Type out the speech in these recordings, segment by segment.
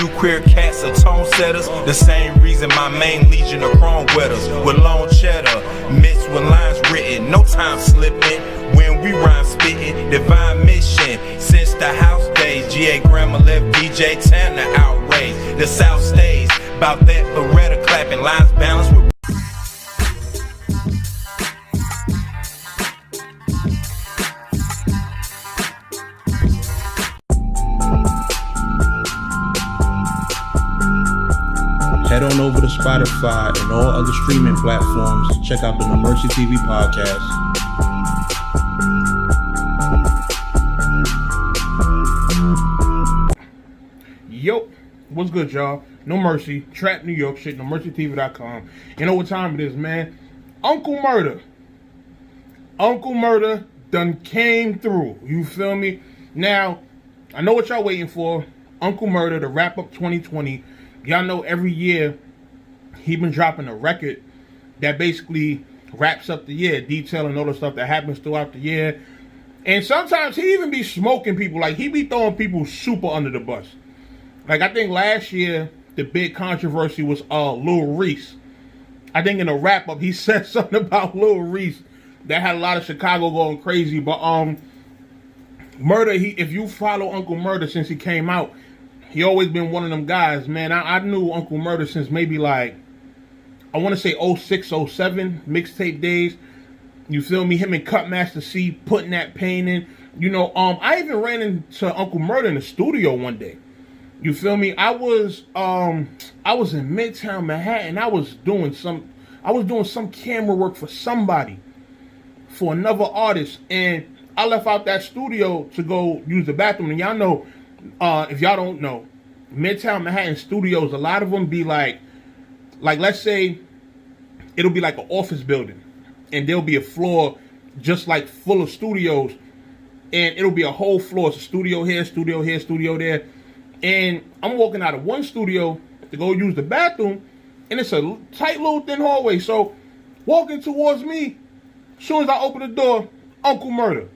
You queer cats are tone setters. The same reason my main legion of chrome wetters. With long cheddar, mixed with lines written. No time slipping when we rhyme spitting. Divine mission since the house days. G.A. Grandma left DJ Tam to outrage. The South stays about that Beretta clapping. Lines balanced with Head on over to Spotify and all other streaming platforms to check out the NoMercyTV Podcast. Yo, what's good, y'all? No Mercy, Trap New York shit, NoMercyTV.com. You know what time it is, man? Uncle Murda done came through. You feel me? Now, I know what y'all waiting for. Uncle Murda, the Rap Up 2020. Y'all know every year he been dropping a record that basically wraps up the year, detailing all the stuff that happens throughout the year. And sometimes he even be smoking people. Like, he be throwing people super under the bus. Like, I think last year, the big controversy was Lil Reese. I think in a wrap-up, he said something about Lil Reese that had a lot of Chicago going crazy. But Murda, if you follow Uncle Murda since he came out, he always been one of them guys, man. I knew Uncle Murda since maybe like, I want to say 06, 07, mixtape days. You feel me? Him and Cutmaster C putting that pain in. You know, I even ran into Uncle Murda in the studio one day. You feel me? I was in Midtown Manhattan. I was doing some camera work for somebody, for another artist, and I left out that studio to go use the bathroom. And y'all know, if y'all don't know, Midtown Manhattan studios, a lot of them be like let's say it'll be like an office building, and there'll be a floor just like full of studios, and it'll be a whole floor. It's a studio here, studio there. And I'm walking out of one studio to go use the bathroom, and it's a tight little thin hallway. So walking towards me, as soon as I open the door, Uncle Murda.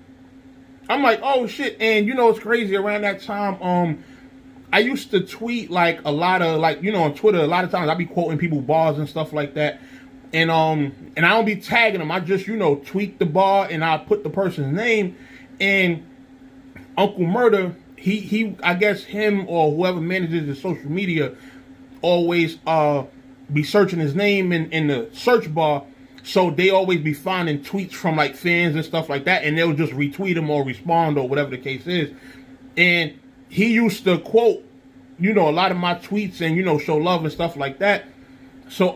I'm like, oh shit. And you know, it's crazy. Around that time, I used to tweet like a lot of, like, you know, on Twitter, a lot of times I be quoting people bars and stuff like that. And I don't be tagging them. I just, you know, tweet the bar and I put the person's name. And Uncle Murda, he I guess him or whoever manages his social media always be searching his name in the search bar. So they always be finding tweets from like fans and stuff like that, and they'll just retweet them or respond or whatever the case is. And he used to quote, you know, a lot of my tweets and, you know, show love and stuff like that. So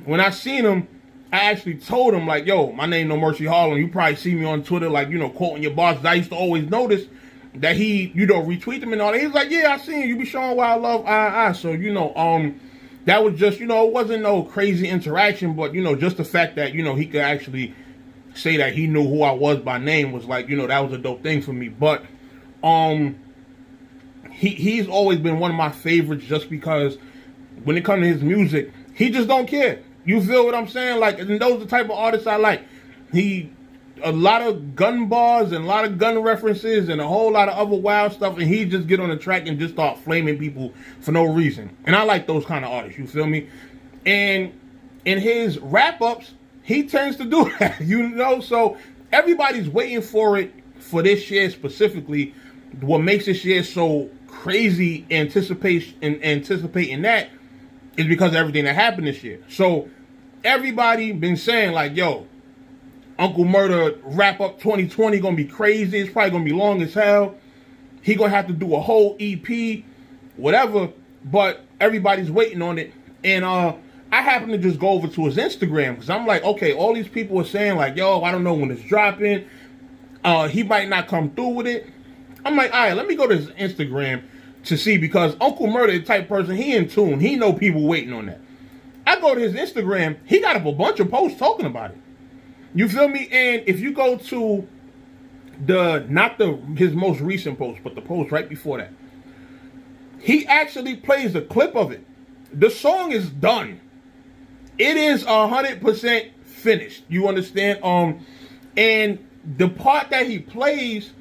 when I seen him, I actually told him like, yo, my name No Mercy Harlem. You probably see me on Twitter, like, you know, quoting your bosses. I used to always notice that he, you know, retweet them and all that. He was like, yeah, I seen you. You be showing why I love So, you know, that was just, you know, it wasn't no crazy interaction, but, you know, just the fact that, you know, he could actually say that he knew who I was by name was like, you know, that was a dope thing for me. But he's always been one of my favorites just because when it comes to his music, he just don't care. You feel what I'm saying? Like, and those are the type of artists I like. A lot of gun bars and a lot of gun references and a whole lot of other wild stuff, and he just get on the track and just start flaming people for no reason. And I like those kind of artists, you feel me? And in his wrap-ups, he tends to do that, you know? So everybody's waiting for it for this year specifically. What makes this year so crazy anticipating that is because of everything that happened this year. So everybody been saying like, yo, Uncle Murda Rap Up 2020 gonna be crazy. It's probably gonna be long as hell. He gonna have to do a whole EP, whatever. But everybody's waiting on it. And I happen to just go over to his Instagram because I'm like, okay, all these people are saying like, yo, I don't know when it's dropping. He might not come through with it. I'm like, all right, let me go to his Instagram to see, because Uncle Murda is the type of person, he in tune. He know people waiting on that. I go to his Instagram. He got up a bunch of posts talking about it. You feel me? And if you go to his most recent post, but the post right before that, he actually plays a clip of it. The song is done. It is 100% finished. You understand? And the part that he plays,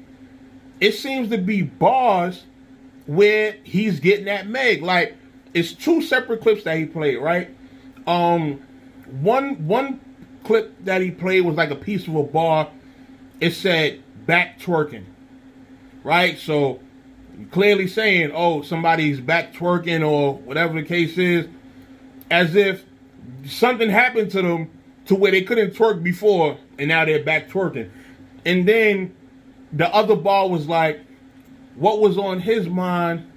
it seems to be bars where he's getting at Meg. Like, it's two separate clips that he played, right? One clip that he played was like a piece of a bar. It said back twerking, right? So clearly saying, oh, somebody's back twerking or whatever the case is, as if something happened to them to where they couldn't twerk before and now they're back twerking. And then the other bar was like, what was on his mind?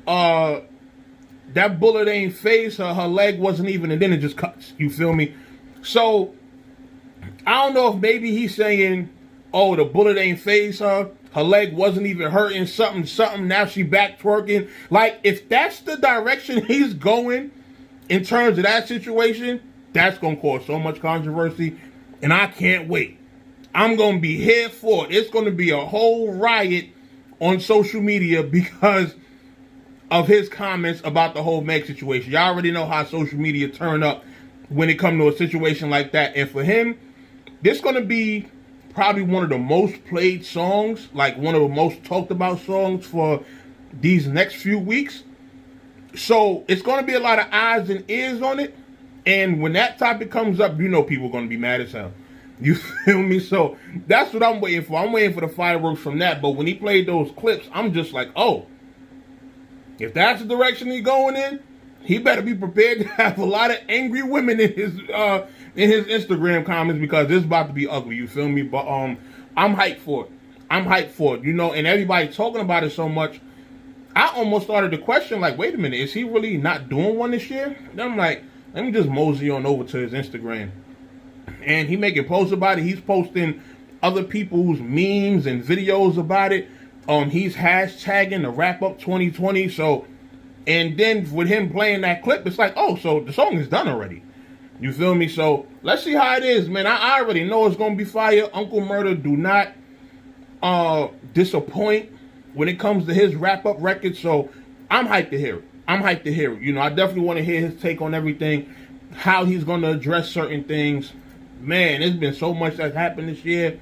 That bullet ain't phased her. Her leg wasn't even, and then it just cuts. You feel me? So I don't know if maybe he's saying, oh, the bullet ain't phased her. Her leg wasn't even hurting. Something. Now she back twerking. Like, if that's the direction he's going in terms of that situation, that's gonna cause so much controversy, and I can't wait. I'm gonna be here for it. It's gonna be a whole riot on social media because of his comments about the whole Meg situation. Y'all already know how social media turn up when it comes to a situation like that. And for him, this is going to be probably one of the most played songs, like one of the most talked about songs for these next few weeks. So it's going to be a lot of eyes and ears on it. And when that topic comes up, you know people are going to be mad as hell. You feel me? So that's what I'm waiting for. I'm waiting for the fireworks from that. But when he played those clips, I'm just like, oh, if that's the direction he's going in, he better be prepared to have a lot of angry women in his Instagram comments, because this is about to be ugly. You feel me? But I'm hyped for it. I'm hyped for it. You know, and everybody talking about it so much, I almost started to question, like, wait a minute, is he really not doing one this year? Then I'm like, let me just mosey on over to his Instagram. And he making posts about it. He's posting other people's memes and videos about it. He's hashtagging the Rap Up 2020. So, and then with him playing that clip, it's like, oh, so the song is done already. You feel me? So let's see how it is, man. I already know it's gonna be fire. Uncle Murda do not disappoint when it comes to his Rap Up record. So I'm hyped to hear it. You know, I definitely want to hear his take on everything, how he's gonna address certain things. Man, there's been so much that's happened this year,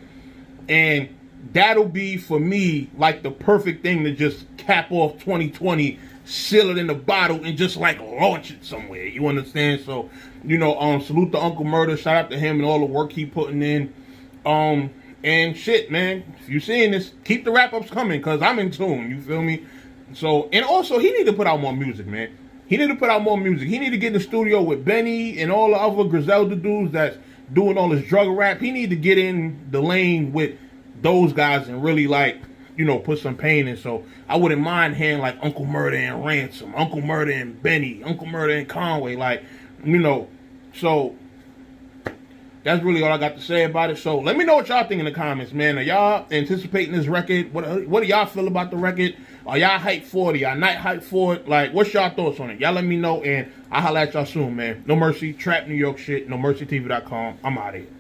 and that'll be, for me, like the perfect thing to just cap off 2020, seal it in the bottle, and just like launch it somewhere. You understand? So, you know, salute to Uncle Murda. Shout out to him and all the work he putting in. And shit, man, if you're seeing this, keep the wrap-ups coming, because I'm in tune. You feel me? So, and also, he need to put out more music, man. He need to put out more music. He need to get in the studio with Benny and all the other Griselda dudes that's doing all this drug rap. He need to get in the lane with those guys and really, like, you know, put some pain in. So I wouldn't mind hearing like Uncle Murda and Ransom, Uncle Murda and Benny, Uncle Murda and Conway, like, you know. So that's really all I got to say about it. So let me know what y'all think in the comments, man. Are y'all anticipating this record? What do y'all feel about the record? Are y'all hyped for it? Are y'all not hyped for it? Like, what's y'all thoughts on it? Y'all let me know, and I'll holla at y'all soon, man. No Mercy, Trap New York shit, NoMercyTV.com. I'm out of here.